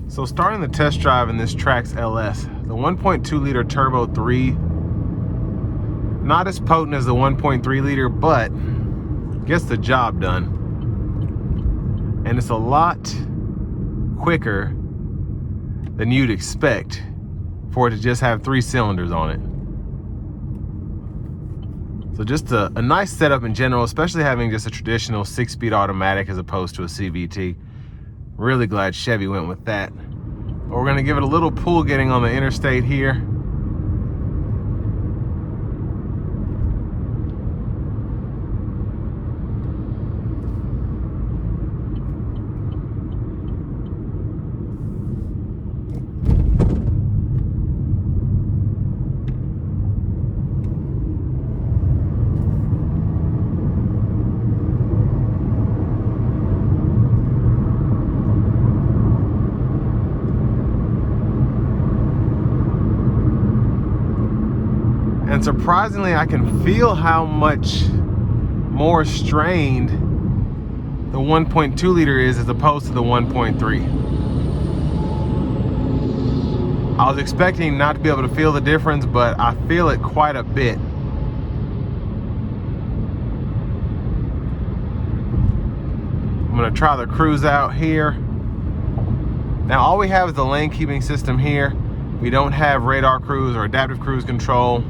So starting the test drive in this Trax LS, the 1.2 liter turbo 3, not as potent as the 1.3 liter, but gets the job done. And it's a lot quicker than you'd expect for it to just have 3 cylinders on it. So just a nice setup in general, especially having just a traditional 6-speed automatic as opposed to a CVT. Really glad Chevy went with that. But we're gonna give it a little pull getting on the interstate here. And surprisingly, I can feel how much more strained the 1.2 liter is as opposed to the 1.3. I was expecting not to be able to feel the difference, but I feel it quite a bit. I'm gonna try the cruise out here. Now all we have is the lane keeping system here. We don't have radar cruise or adaptive cruise control.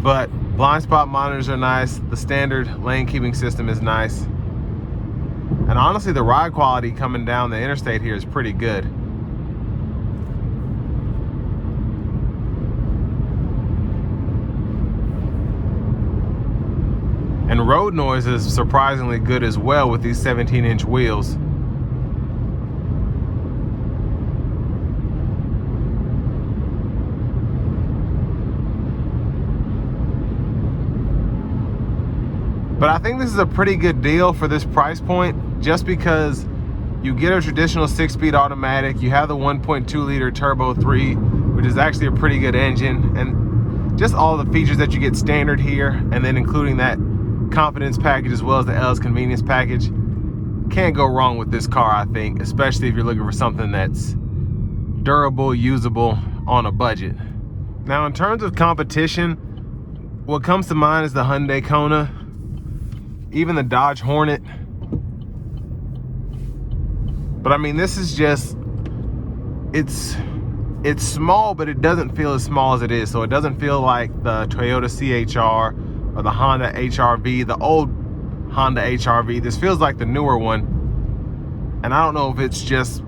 But blind spot monitors are nice. The standard lane keeping system is nice. And honestly, the ride quality coming down the interstate here is pretty good. And road noise is surprisingly good as well with these 17-inch wheels. But I think this is a pretty good deal for this price point, just because you get a traditional 6-speed automatic, you have the 1.2 liter turbo 3, which is actually a pretty good engine, and just all the features that you get standard here, and then including that confidence package as well as the LS convenience package. Can't go wrong with this car, I think, especially if you're looking for something that's durable, usable, on a budget. Now in terms of competition, what comes to mind is the Hyundai Kona, even the Dodge Hornet. But I mean, this is just, it's small, but it doesn't feel as small as it is. So it doesn't feel like the Toyota CHR or the Honda HRV, the old Honda HRV. This feels like the newer one. And I don't know if it's just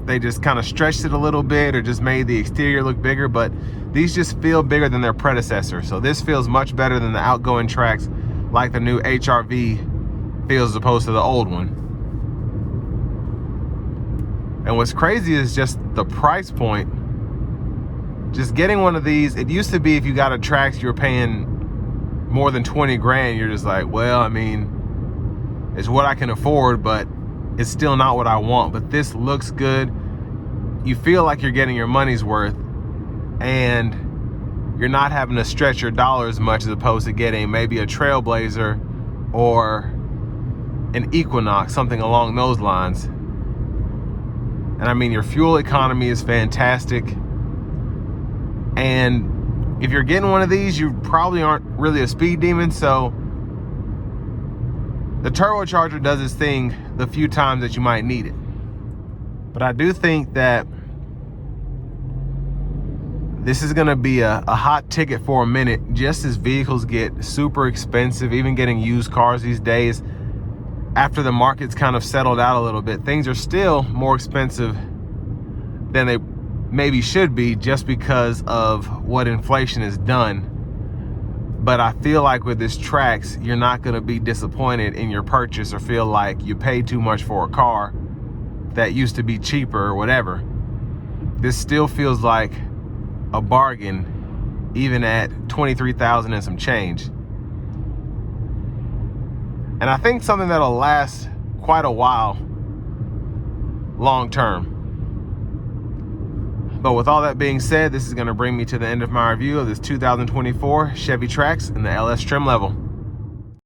they just kind of stretched it a little bit or just made the exterior look bigger, but these just feel bigger than their predecessor. So this feels much better than the outgoing Trax, like the new HRV feels as opposed to the old one. And what's crazy is just the price point. Just getting one of these, it used to be if you got a Trax, you were paying more than 20 grand. You're just like, well, I mean, it's what I can afford, but it's still not what I want. But this looks good. You feel like you're getting your money's worth, and you're not having to stretch your dollar as much as opposed to getting maybe a Trailblazer or an Equinox, something along those lines. And I mean, your fuel economy is fantastic. And if you're getting one of these, you probably aren't really a speed demon, so the turbocharger does its thing the few times that you might need it. But I do think that this is gonna be a hot ticket for a minute, just as vehicles get super expensive, even getting used cars these days. After the market's kind of settled out a little bit, things are still more expensive than they maybe should be, just because of what inflation has done. But I feel like with this Trax, you're not gonna be disappointed in your purchase or feel like you paid too much for a car that used to be cheaper or whatever. This still feels like a bargain, even at $23,000 and some change. And I think something that'll last quite a while long term. But with all that being said, this is going to bring me to the end of my review of this 2024 Chevy Trax in the LS trim level.